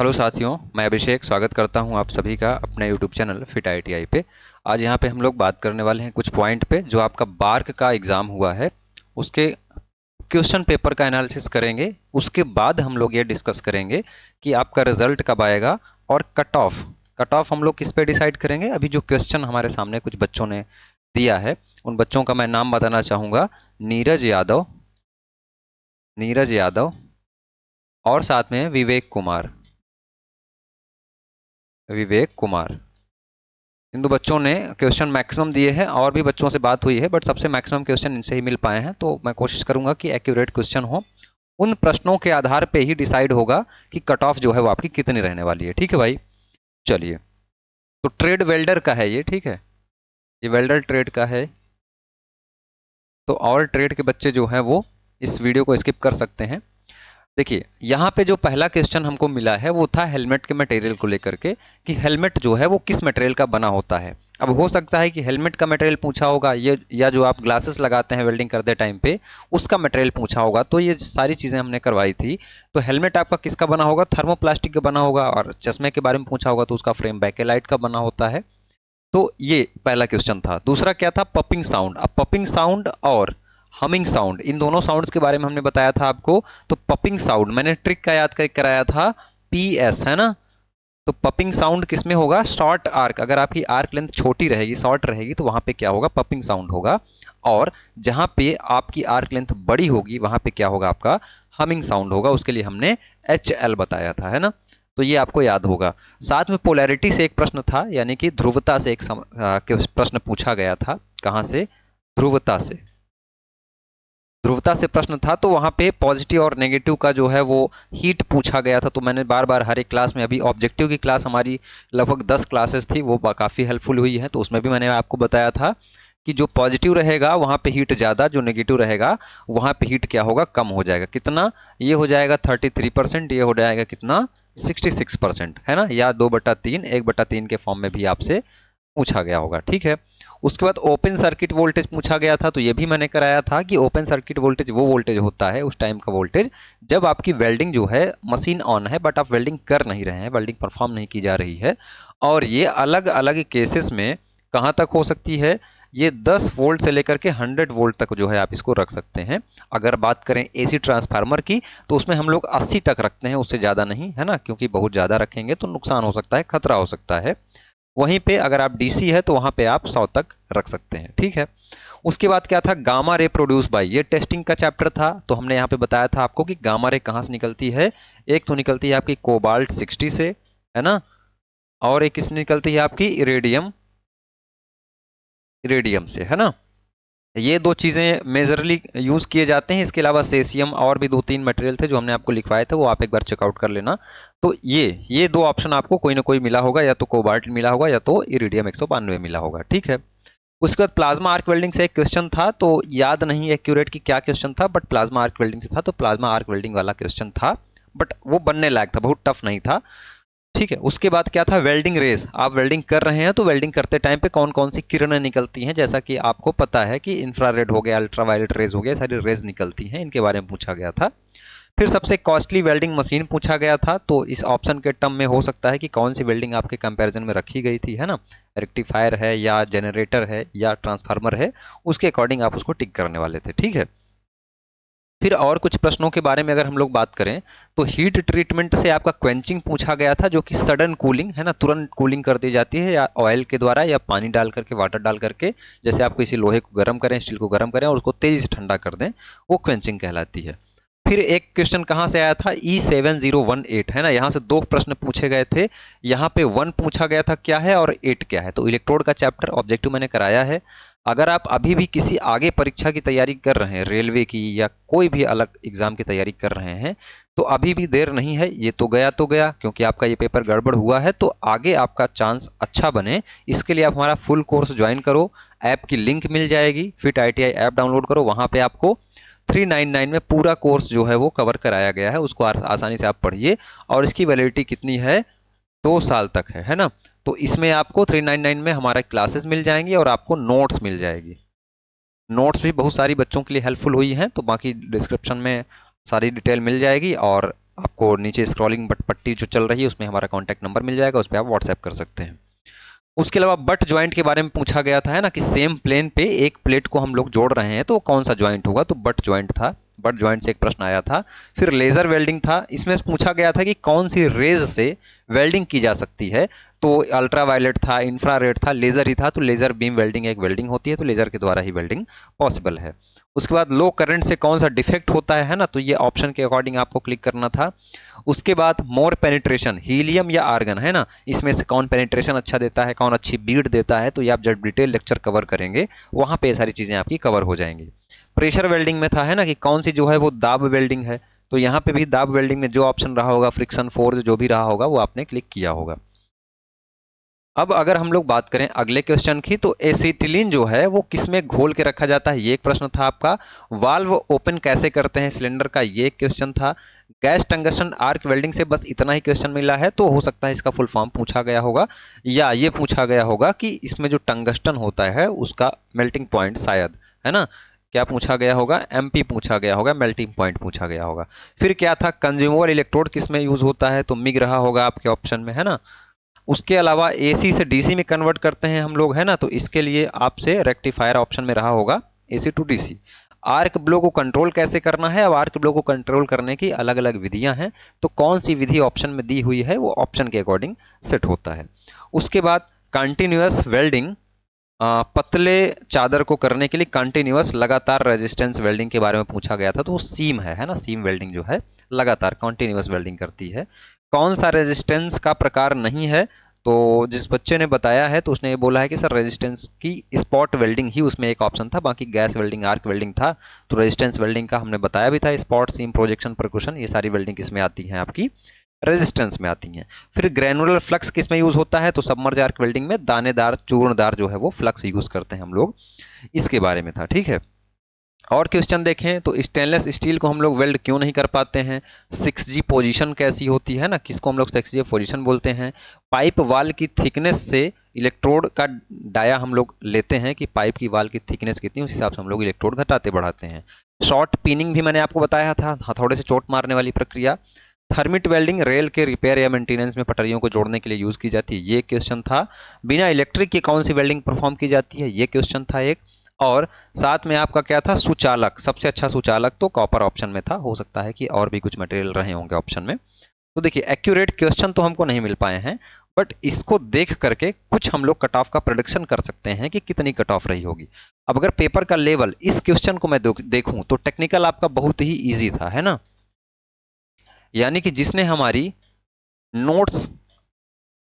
Hello साथियों, मैं अभिषेक स्वागत करता हूं आप सभी का अपने यूट्यूब चैनल फिट ITI पे। आज यहां पे हम लोग बात करने वाले हैं कुछ पॉइंट पे जो आपका बार्क का एग्ज़ाम हुआ है उसके क्वेश्चन पेपर का एनालिसिस करेंगे। उसके बाद हम लोग ये डिस्कस करेंगे कि आपका रिजल्ट कब आएगा और कट ऑफ हम लोग किस पे डिसाइड करेंगे। अभी जो क्वेश्चन हमारे सामने कुछ बच्चों ने दिया है उन बच्चों का मैं नाम बताना चाहूँगा। नीरज यादव, नीरज यादव और साथ में विवेक कुमार, विवेक कुमार। इन दो बच्चों ने क्वेश्चन मैक्सिमम दिए हैं और भी बच्चों से बात हुई है, बट सबसे मैक्सिमम क्वेश्चन इनसे ही मिल पाए हैं। तो मैं कोशिश करूंगा कि एक्यूरेट क्वेश्चन हो। उन प्रश्नों के आधार पे ही डिसाइड होगा कि कट ऑफ जो है वो आपकी कितनी रहने वाली है। ठीक है भाई, चलिए। तो ट्रेड वेल्डर का है ये, ठीक है, ये वेल्डर ट्रेड का है। तो और ट्रेड के बच्चे जो हैं वो इस वीडियो को स्किप कर सकते हैं। देखिए, यहाँ पे जो पहला क्वेश्चन हमको मिला है वो था हेलमेट के मटेरियल को लेकर के, कि हेलमेट जो है वो किस मटेरियल का बना होता है। अब हो सकता है कि हेलमेट का मटेरियल पूछा होगा ये, या जो आप ग्लासेस लगाते हैं वेल्डिंग करते टाइम पे उसका मटेरियल पूछा होगा। तो ये सारी चीज़ें हमने करवाई थी। तो हेलमेट आपका किसका बना होगा? थर्मोप्लास्टिक का बना होगा। और चश्मे के बारे में पूछा होगा तो उसका फ्रेम बैकेलाइट का बना होता है। तो ये पहला क्वेश्चन था। दूसरा क्या था? पपिंग साउंड। अब पपिंग साउंड और हमिंग साउंड, इन दोनों साउंड्स के बारे में हमने बताया था आपको। तो पपिंग साउंड मैंने ट्रिक का याद करके कराया था, PS है ना। तो पपिंग साउंड किस में होगा? Short arc. अगर आपकी आर्क लेंथ छोटी रहेगी, शॉर्ट रहेगी, तो वहां पे क्या होगा? पपिंग साउंड होगा। और जहां पे आपकी आर्क लेंथ बड़ी होगी वहां पे क्या होगा? आपका हमिंग साउंड होगा। उसके लिए हमने HL बताया था, है ना। तो ये आपको याद होगा। साथ में पोलैरिटी से एक प्रश्न था, यानी कि ध्रुवता से एक प्रश्न पूछा गया था। कहां से? ध्रुवता से। ध्रुवता से प्रश्न था, तो वहां पे पॉजिटिव और नेगेटिव का जो है वो हीट पूछा गया था। तो मैंने बार बार हर एक क्लास में, अभी ऑब्जेक्टिव की क्लास हमारी लगभग 10 क्लासेस थी, वो काफ़ी हेल्पफुल हुई है। तो उसमें भी मैंने आपको बताया था कि जो पॉजिटिव रहेगा वहां पे हीट ज़्यादा, जो नेगेटिव रहेगा वहां पे हीट क्या होगा? कम हो जाएगा। कितना? ये हो जाएगा 33%, ये हो जाएगा कितना? 66%, है ना। या 2/3, 1/3 के फॉर्म में भी आपसे पूछा गया होगा। ठीक है। उसके बाद ओपन सर्किट वोल्टेज पूछा गया था। तो ये भी मैंने कराया था कि ओपन सर्किट वोल्टेज वो वोल्टेज होता है, उस टाइम का वोल्टेज, जब आपकी वेल्डिंग जो है, मशीन ऑन है बट आप वेल्डिंग कर नहीं रहे हैं, वेल्डिंग परफॉर्म नहीं की जा रही है। और ये अलग अलग केसेस में कहाँ तक हो सकती है? ये 10 वोल्ट से लेकर के 100 वोल्ट तक जो है आप इसको रख सकते हैं। अगर बात करें AC ट्रांसफार्मर की तो उसमें हम लोग 80 तक रखते हैं, उससे ज़्यादा नहीं, है ना, क्योंकि बहुत ज़्यादा रखेंगे तो नुकसान हो सकता है, खतरा हो सकता है। वहीं पे अगर आप DC है तो वहां पे आप 100 तक रख सकते हैं। ठीक है। उसके बाद क्या था? गामा रे प्रोड्यूस बाय, ये टेस्टिंग का चैप्टर था। तो हमने यहाँ पे बताया था आपको कि गामा रे कहाँ से निकलती है। एक तो निकलती है आपकी कोबाल्ट 60 से, है ना, और एक किस निकलती है आपकी? इरेडियम, इरेडियम से, है ना। ये दो चीज़ें मेजरली यूज़ किए जाते हैं। इसके अलावा सेसियम और भी 2-3 मटेरियल थे जो हमने आपको लिखवाए थे, वो आप एक बार चेकआउट कर लेना। तो ये दो ऑप्शन आपको कोई ना कोई मिला होगा, या तो कोबाल्ट मिला होगा या तो इरिडियम 192 मिला होगा। ठीक है। उसके बाद प्लाज्मा आर्क वेल्डिंग से एक क्वेश्चन था। तो याद नहीं एक्यूरेट कि क्या क्वेश्चन था, बट प्लाज्मा आर्क वेल्डिंग से था। तो प्लाज्मा आर्क वेल्डिंग वाला क्वेश्चन था, बट वो बनने लायक था, बहुत टफ नहीं था। ठीक है। उसके बाद क्या था? Welding raise. आप वेल्डिंग कर रहे हैं तो वेल्डिंग करते टाइम पे कौन कौन सी किरणें निकलती हैं, जैसा कि आपको पता है कि इंफ्रारेड हो गया, अल्ट्रावायलेट रेज हो गया, सारी रेज निकलती हैं, इनके बारे में पूछा गया था। फिर सबसे कॉस्टली वेल्डिंग मशीन पूछा गया था। तो इस ऑप्शन के टर्म में हो सकता है कि कौन सी वेल्डिंग आपके कंपैरिजन में रखी गई थी, है ना। रेक्टिफायर है या जनरेटर है या ट्रांसफार्मर है, उसके अकॉर्डिंग आप उसको टिक करने वाले थे। ठीक है। फिर और कुछ प्रश्नों के बारे में अगर हम लोग बात करें तो हीट ट्रीटमेंट से आपका क्वेंचिंग पूछा गया था, जो कि सडन कूलिंग, है ना, तुरंत कूलिंग कर दी जाती है, या ऑयल के द्वारा या पानी डाल करके, वाटर डाल करके, जैसे आप किसी लोहे को गर्म करें, स्टील को गर्म करें और उसको तेजी से ठंडा कर दें, वो क्वेंचिंग कहलाती है। फिर एक क्वेश्चन कहाँ से आया था? E7018, है ना। यहाँ से दो प्रश्न पूछे गए थे। यहाँ पे 1 पूछा गया था क्या है और 8 क्या है। तो इलेक्ट्रोड का चैप्टर ऑब्जेक्टिव मैंने कराया है। अगर आप अभी भी किसी आगे परीक्षा की तैयारी कर रहे हैं, रेलवे की या कोई भी अलग एग्जाम की तैयारी कर रहे हैं, तो अभी भी देर नहीं है। ये तो गया, क्योंकि आपका ये पेपर गड़बड़ हुआ है। तो आगे आपका चांस अच्छा बने, इसके लिए आप हमारा फुल कोर्स ज्वाइन करो। ऐप की लिंक मिल जाएगी, फिट ITI ऐप डाउनलोड करो। वहाँ पे आपको 399 में पूरा कोर्स जो है वो कवर कराया गया है, उसको आसानी से आप पढ़िए। और इसकी वैलिडिटी कितनी है? 2 साल तक है ना। तो इसमें आपको 399 में हमारे क्लासेस मिल जाएंगी और आपको नोट्स मिल जाएगी। नोट्स भी बहुत सारी बच्चों के लिए हेल्पफुल हुई हैं, तो बाकी डिस्क्रिप्शन में सारी डिटेल मिल जाएगी। और आपको नीचे स्क्रॉलिंग पट्टी जो चल रही है उसमें हमारा कॉन्टैक्ट नंबर मिल जाएगा, उस पर आप व्हाट्सएप कर सकते हैं। उसके अलावा बट ज्वाइंट के बारे में पूछा गया था, है ना, कि सेम प्लेन पे एक प्लेट को हम लोग जोड़ रहे हैं तो कौन सा ज्वाइंट होगा, तो बट ज्वाइंट था। बट ज्वाइंट से एक प्रश्न आया था। फिर लेजर वेल्डिंग था, इसमें पूछा गया था कि कौन सी रेज से वेल्डिंग की जा सकती है, तो अल्ट्रावायलेट था, इंफ्रारेड था, लेजर ही था, तो लेजर बीम वेल्डिंग एक वेल्डिंग होती है, तो लेजर के द्वारा ही वेल्डिंग पॉसिबल है। उसके बाद लो करंट से कौन सा डिफेक्ट होता है ना, तो ये ऑप्शन के अकॉर्डिंग आपको क्लिक करना था। उसके बाद मोर पेनिट्रेशन, हीलियम या आर्गन, है ना, इसमें से कौन पेनिट्रेशन अच्छा देता है, कौन अच्छी बीड देता है, तो ये आप जब डिटेल लेक्चर कवर करेंगे वहां पे ये सारी चीजें आपकी कवर हो जाएंगी। प्रेशर वेल्डिंग में था, है ना, कि कौन सी जो है वो दाब वेल्डिंग है, तो यहाँ पे भी दाब वेल्डिंग में जो ऑप्शन रहा होगा, फ्रिक्शन फोर्स जो भी रहा होगा वो आपने क्लिक किया होगा। अब अगर हम लोग बात करें अगले क्वेश्चन की, तो एसिटिलीन जो है वो किसमें घोल के रखा जाता है, ये एक प्रश्न था आपका। वाल्व ओपन कैसे करते हैं सिलेंडर का, ये एक क्वेश्चन था। गैस टंगस्टन आर्क वेल्डिंग से बस इतना ही क्वेश्चन मिला है, तो हो सकता है इसका फुल फॉर्म पूछा गया होगा, या ये पूछा गया होगा कि इसमें जो टंगस्टन होता है उसका मेल्टिंग पॉइंट शायद, है ना, क्या पूछा गया होगा, एमपी पूछा गया होगा, मेल्टिंग पॉइंट पूछा गया होगा। फिर क्या था, कंज्यूमर इलेक्ट्रोड किसमें यूज होता है, तो मिग रहा होगा आपके ऑप्शन में, है ना। उसके अलावा एसी से डीसी में कन्वर्ट करते हैं हम लोग, है ना, तो इसके लिए आपसे रेक्टिफायर ऑप्शन में रहा होगा AC to DC. Arc blow को कंट्रोल कैसे करना है, अब आर्क ब्लो को कंट्रोल करने की अलग अलग विधियां हैं, तो कौन सी विधि ऑप्शन में दी हुई है वो ऑप्शन के अकॉर्डिंग सेट होता है। उसके बाद कंटिन्यूअस वेल्डिंग, पतले चादर को करने के लिए कंटिन्यूअस लगातार रेजिस्टेंस वेल्डिंग के बारे में पूछा गया था, तो वो सीम है ना, सीम वेल्डिंग जो है लगातार कंटिन्यूअस वेल्डिंग करती है। कौन सा रेजिस्टेंस का प्रकार नहीं है, तो जिस बच्चे ने बताया है तो उसने ये बोला है कि सर रेजिस्टेंस की स्पॉट वेल्डिंग ही उसमें एक ऑप्शन था, बाकी गैस वेल्डिंग आर्क वेल्डिंग था, तो रेजिस्टेंस वेल्डिंग का हमने बताया भी था। स्पॉट सीम प्रोजेक्शन परक्यूशन ये सारी वेल्डिंग किसमें आती हैं, आपकी रेजिस्टेंस में आती हैं। फिर ग्रेनुलर फ्लक्स किसमें यूज होता है, तो सबमर्ज आर्क वेल्डिंग में दानेदार चूर्णदार जो है वो फ्लक्स यूज करते हैं हम लोग, इसके बारे में था, ठीक है। और क्वेश्चन देखें तो स्टेनलेस स्टील को हम लोग वेल्ड क्यों नहीं कर पाते हैं, 6G पोजीशन कैसी होती है ना, किसको हम लोग 6G पोजीशन बोलते हैं। पाइप वाल की थिकनेस से इलेक्ट्रोड का डाया हम लोग लेते हैं कि पाइप की वाल की थिकनेस कितनी, उस हिसाब से हम लोग इलेक्ट्रोड घटाते बढ़ाते हैं। शॉर्ट पिनिंग भी मैंने आपको बताया था, हथौड़े से चोट मारने वाली प्रक्रिया। थर्मिट वेल्डिंग रेल के रिपेयर या मेंटेनेंस में पटरियों को जोड़ने के लिए यूज की जाती है, ये क्वेश्चन था। बिना इलेक्ट्रिक की कौन सी वेल्डिंग परफॉर्म की जाती है, ये क्वेश्चन था एक। और साथ में आपका क्या था, सुचालक, सबसे अच्छा सुचालक तो कॉपर ऑप्शन में था, हो सकता है कि और भी कुछ मटेरियल रहे होंगे ऑप्शन में। तो देखिए एक्यूरेट क्वेश्चन तो हमको नहीं मिल पाए हैं, बट इसको देख करके कुछ हम लोग कट ऑफ का प्रेडिक्शन कर सकते हैं कि कितनी कट ऑफ रही होगी। अब अगर पेपर का लेवल इस क्वेश्चन को मैं देखूं तो टेक्निकल आपका बहुत ही ईजी था, है ना, यानी कि जिसने हमारी नोट्स,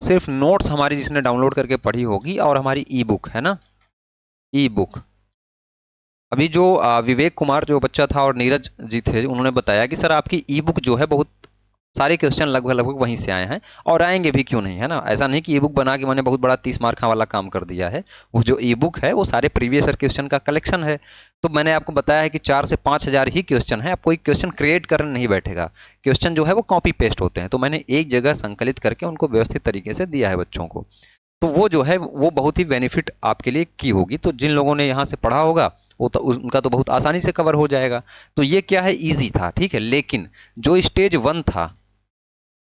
सिर्फ नोट्स हमारी जिसने डाउनलोड करके पढ़ी होगी, और हमारी ई बुक, है ना, ई बुक। अभी जो विवेक कुमार जो बच्चा था और नीरज जी थे, उन्होंने बताया कि सर आपकी ई बुक जो है बहुत सारे क्वेश्चन लगभग लगभग वहीं से आए हैं, और आएंगे भी, क्यों नहीं, है ना। ऐसा नहीं कि ई बुक बना के मैंने बहुत बड़ा 30 मार्क वाला काम कर दिया है, वो जो ई बुक है वो सारे प्रीवियस ईयर क्वेश्चन का कलेक्शन है। तो मैंने आपको बताया है कि 4 से 5 हज़ार ही क्वेश्चन है, आप कोई क्वेश्चन क्रिएट करने नहीं बैठेगा, क्वेश्चन जो है वो कॉपी पेस्ट होते हैं, तो मैंने एक जगह संकलित करके उनको व्यवस्थित तरीके से दिया है बच्चों को, तो वो जो है वो बहुत ही बेनिफिट आपके लिए की होगी। तो जिन लोगों ने यहाँ से पढ़ा होगा वो तो उनका तो बहुत आसानी से कवर हो जाएगा। तो ये क्या है, इजी था, ठीक है। लेकिन जो स्टेज 1 था,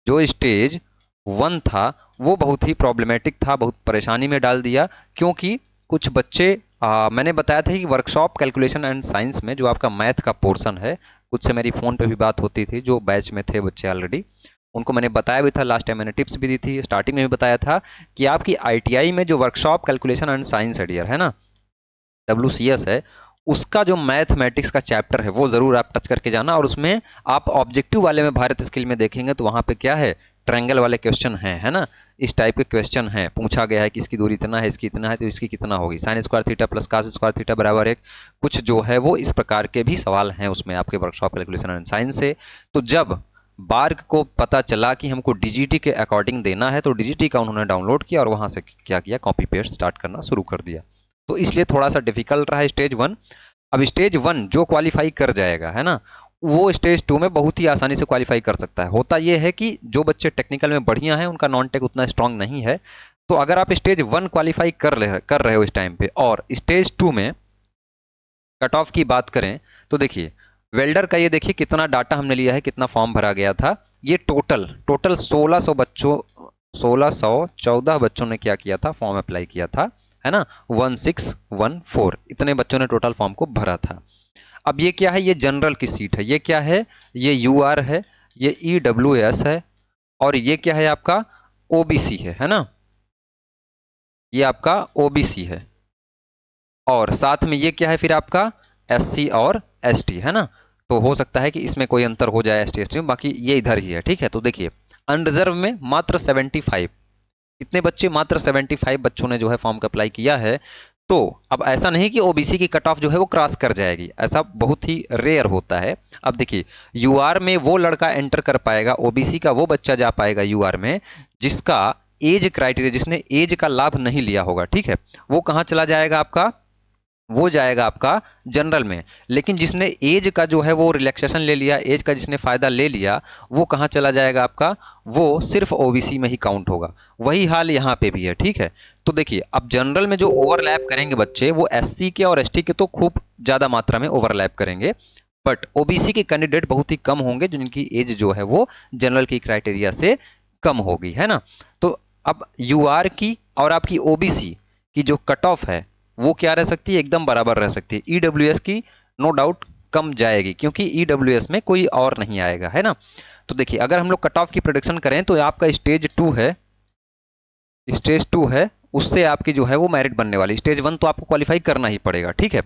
जो स्टेज 1 था वो बहुत ही प्रॉब्लमेटिक था, बहुत परेशानी में डाल दिया, क्योंकि कुछ बच्चे मैंने बताया था कि वर्कशॉप कैलकुलेशन एंड साइंस में जो आपका मैथ का पोर्शन है, कुछ से मेरी फ़ोन पे भी बात होती थी, जो बैच में थे बच्चे ऑलरेडी, उनको मैंने बताया भी था, लास्ट टाइम मैंने टिप्स भी दी थी, स्टार्टिंग में भी बताया था कि आपकी ITI में जो workshop calculation and science adhere है ना, WCS है, उसका जो मैथमेटिक्स का चैप्टर है वो ज़रूर आप टच करके जाना, और उसमें आप ऑब्जेक्टिव वाले में भारत स्किल में देखेंगे तो वहाँ पे क्या है, ट्रायंगल वाले क्वेश्चन हैं, है ना, इस टाइप के क्वेश्चन हैं। पूछा गया है कि इसकी दूरी इतना है, इसकी इतना है, तो इसकी कितना होगी, sine square theta plus cos square theta बराबर 1, कुछ जो है वो इस प्रकार के भी सवाल हैं उसमें आपके वर्कशॉप कैलकुलेशन एंड साइंस से। तो जब बार्क को पता चला कि हमको DGT के अकॉर्डिंग देना है, तो DGT का उन्होंने डाउनलोड किया और वहाँ से क्या किया, कॉपी पेस्ट स्टार्ट करना शुरू कर दिया, तो इसलिए थोड़ा सा डिफिकल्ट रहा स्टेज 1। अब स्टेज 1 जो क्वालिफाई कर जाएगा, है ना, वो स्टेज 2 में बहुत ही आसानी से क्वालिफाई कर सकता है। होता ये है कि जो बच्चे टेक्निकल में बढ़िया हैं उनका नॉन टेक उतना स्ट्रांग नहीं है, तो अगर आप स्टेज 1 क्वालिफाई कर रहे हो इस टाइम पे, और स्टेज 2 में कट ऑफ की बात करें तो देखिए वेल्डर का ये देखिए कितना डाटा हमने लिया है, कितना फॉर्म भरा गया था, ये टोटल 1600 बच्चों 1614 बच्चों ने क्या किया था, फॉर्म अप्लाई किया था, है ना। 1614 इतने बच्चों ने टोटल फॉर्म को भरा था। अब ये क्या है, ये जनरल की सीट है, ये क्या है, ये यूआर है, ये ईडब्ल्यूएस है, और ये क्या है आपका ओबीसी है ना, ये आपका ओबीसी है, और साथ में ये क्या है फिर आपका एससी और एसटी है ना। तो हो सकता है कि इसमें कोई अंतर हो जाए एसटी एसटी में, बाकी ये इधर ही है, ठीक है। तो देखिए अनरिजर्व में मात्र 75, कितने बच्चे, मात्र 75 बच्चों ने जो है फॉर्म का अप्लाई किया है। तो अब ऐसा नहीं कि ओबीसी की कट ऑफ जो है वो क्रॉस कर जाएगी, ऐसा बहुत ही रेयर होता है। अब देखिए यूआर में वो लड़का एंटर कर पाएगा, ओबीसी का वो बच्चा जा पाएगा यूआर में जिसका एज क्राइटेरिया, जिसने एज का लाभ नहीं लिया होगा, ठीक है। वो कहाँ चला जाएगा आपका, वो जाएगा आपका जनरल में। लेकिन जिसने एज का जो है वो रिलैक्सेशन ले लिया, एज का जिसने फायदा ले लिया, वो कहाँ चला जाएगा आपका, वो सिर्फ ओबीसी में ही काउंट होगा। वही हाल यहाँ पे भी है, ठीक है। तो देखिए अब जनरल में जो ओवरलैप करेंगे बच्चे, वो एससी के और एसटी के तो खूब ज़्यादा मात्रा में ओवरलैप करेंगे, बट ओबीसी के कैंडिडेट बहुत ही कम होंगे जिनकी एज जो है वो जनरल की क्राइटेरिया से कम होगी, है ना। तो अब यूआर की और आपकी ओबीसी की जो कट ऑफ है वो क्या रह सकती है, एकदम बराबर रह सकती है। ईडब्ल्यूएस की नो डाउट कम जाएगी क्योंकि ईडब्ल्यूएस में कोई और नहीं आएगा, है ना। तो देखिए अगर हम लोग कट ऑफ की प्रोडिक्शन करें तो आपका स्टेज 2 है, स्टेज 2 है, उससे आपकी जो है वो मेरिट बनने वाली, स्टेज 1 तो आपको क्वालिफाई करना ही पड़ेगा, ठीक है।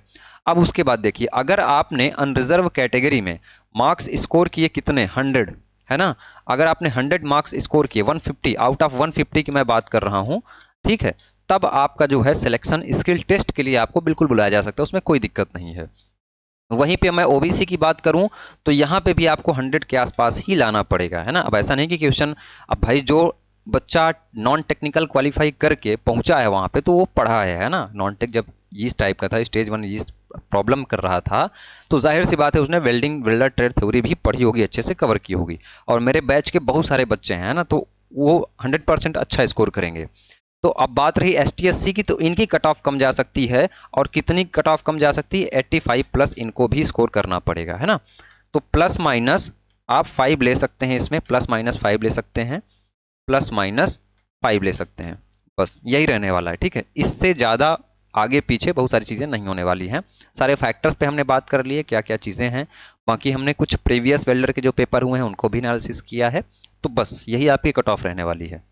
अब उसके बाद देखिए अगर आपने अनरिजर्व कैटेगरी में मार्क्स स्कोर किए कितने 100, है ना, अगर आपने 100 मार्क्स स्कोर किए 150 आउट ऑफ 150 की मैं बात कर रहा हूँ, ठीक है, तब आपका जो है सिलेक्शन स्किल टेस्ट के लिए आपको बिल्कुल बुलाया जा सकता है, उसमें कोई दिक्कत नहीं है। वहीं पे मैं ओबीसी की बात करूं तो यहाँ पे भी आपको 100 के आसपास ही लाना पड़ेगा, है ना। अब ऐसा नहीं कि क्वेश्चन, अब भाई जो बच्चा नॉन टेक्निकल क्वालिफाई करके पहुंचा है वहाँ पे तो वो पढ़ा है ना। नॉन टेक जब इस टाइप का था, स्टेज 1 इस प्रॉब्लम कर रहा था, तो जाहिर सी बात है उसने वेल्डिंग वेल्डर ट्रेड थ्योरी भी पढ़ी होगी, अच्छे से कवर की होगी। और मेरे बैच के बहुत सारे बच्चे हैं ना, तो वो 100% अच्छा स्कोर करेंगे। तो अब बात रही एसटीएससी की, तो इनकी कट ऑफ कम जा सकती है, और कितनी कट ऑफ कम जा सकती है, 85 प्लस इनको भी स्कोर करना पड़ेगा, है ना। तो प्लस माइनस आप 5 ले सकते हैं, इसमें प्लस माइनस 5 ले सकते हैं, प्लस माइनस 5 ले सकते हैं, बस यही रहने वाला है, ठीक है। इससे ज़्यादा आगे पीछे बहुत सारी चीज़ें नहीं होने वाली हैं। सारे फैक्टर्स पे हमने बात कर ली है, क्या क्या चीज़ें हैं। बाकी हमने कुछ प्रीवियस वेल्डर के जो पेपर हुए हैं उनको भी एनालिसिस किया है। तो बस यही आपकी कट ऑफ रहने वाली है।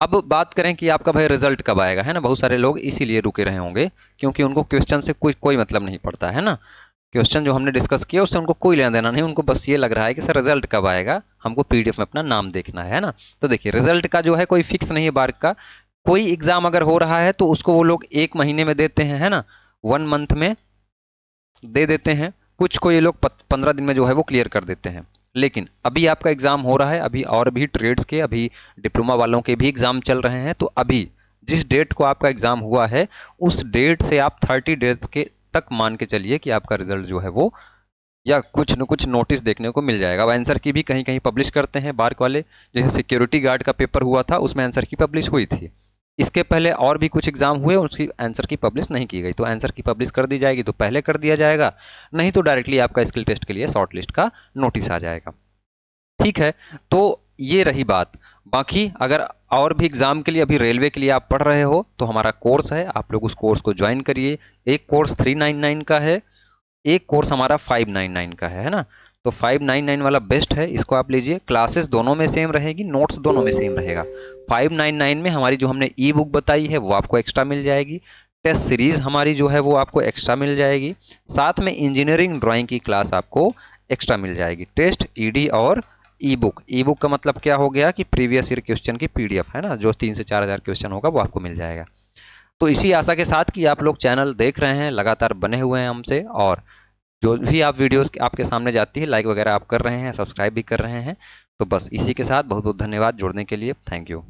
अब बात करें कि आपका भाई रिजल्ट कब आएगा, है ना। बहुत सारे लोग इसीलिए रुके रहे होंगे क्योंकि उनको क्वेश्चन से कोई मतलब नहीं पड़ता, है ना। क्वेश्चन जो हमने डिस्कस किया उससे उनको कोई लेना देना नहीं, उनको बस ये लग रहा है कि सर रिजल्ट कब आएगा, हमको पीडीएफ में अपना नाम देखना है ना। तो देखिए रिजल्ट का जो है कोई फिक्स नहीं है बार का। कोई एग्जाम अगर हो रहा है तो उसको वो लोग 1 महीने में देते हैं, है ना, 1 मंथ में दे देते हैं। कुछ को ये लोग 15 दिन में जो है वो क्लियर कर देते हैं। लेकिन अभी आपका एग्ज़ाम हो रहा है, अभी और भी ट्रेड्स के, अभी डिप्लोमा वालों के भी एग्ज़ाम चल रहे हैं। तो अभी जिस डेट को आपका एग्ज़ाम हुआ है उस डेट से आप 30 डेज के तक मान के चलिए कि आपका रिजल्ट जो है वो, या कुछ न कुछ नोटिस देखने को मिल जाएगा। अब आंसर की भी कहीं कहीं पब्लिश करते हैं बार्क वाले, जैसे सिक्योरिटी गार्ड का पेपर हुआ था उसमें आंसर की पब्लिश हुई थी। इसके पहले और भी कुछ एग्जाम हुए उसकी आंसर की पब्लिश नहीं की गई, तो आंसर की पब्लिश कर दी जाएगी तो पहले कर दिया जाएगा, नहीं तो डायरेक्टली आपका स्किल टेस्ट के लिए शॉर्ट लिस्ट का नोटिस आ जाएगा, ठीक है। तो ये रही बात। बाकी अगर और भी एग्जाम के लिए, अभी रेलवे के लिए आप पढ़ रहे हो तो हमारा कोर्स है, आप लोग उस कोर्स को ज्वाइन करिए। एक कोर्स 399 का है, एक कोर्स हमारा 599 का है ना। तो 599 वाला बेस्ट है, इसको आप लीजिए। क्लासेस दोनों में सेम रहेगी, नोट्स दोनों में सेम रहेगा। 599 में हमारी जो हमने ई बुक बताई है वो आपको एक्स्ट्रा मिल जाएगी, टेस्ट सीरीज हमारी जो है वो आपको एक्स्ट्रा मिल जाएगी, साथ में इंजीनियरिंग ड्राइंग की क्लास आपको एक्स्ट्रा मिल जाएगी। टेस्ट, ईडी और ई बुक। ई बुक का मतलब क्या हो गया कि प्रीवियस ईयर क्वेश्चन की पीडीएफ, है ना, जो 3 से 4 हज़ार क्वेश्चन होगा वो आपको मिल जाएगा। तो इसी आशा के साथ कि आप लोग चैनल देख रहे हैं, लगातार बने हुए हैं हमसे, और जो भी आप वीडियोस आपके सामने जाती है लाइक वगैरह आप कर रहे हैं, सब्सक्राइब भी कर रहे हैं। तो बस इसी के साथ बहुत बहुत धन्यवाद जुड़ने के लिए, थैंक यू।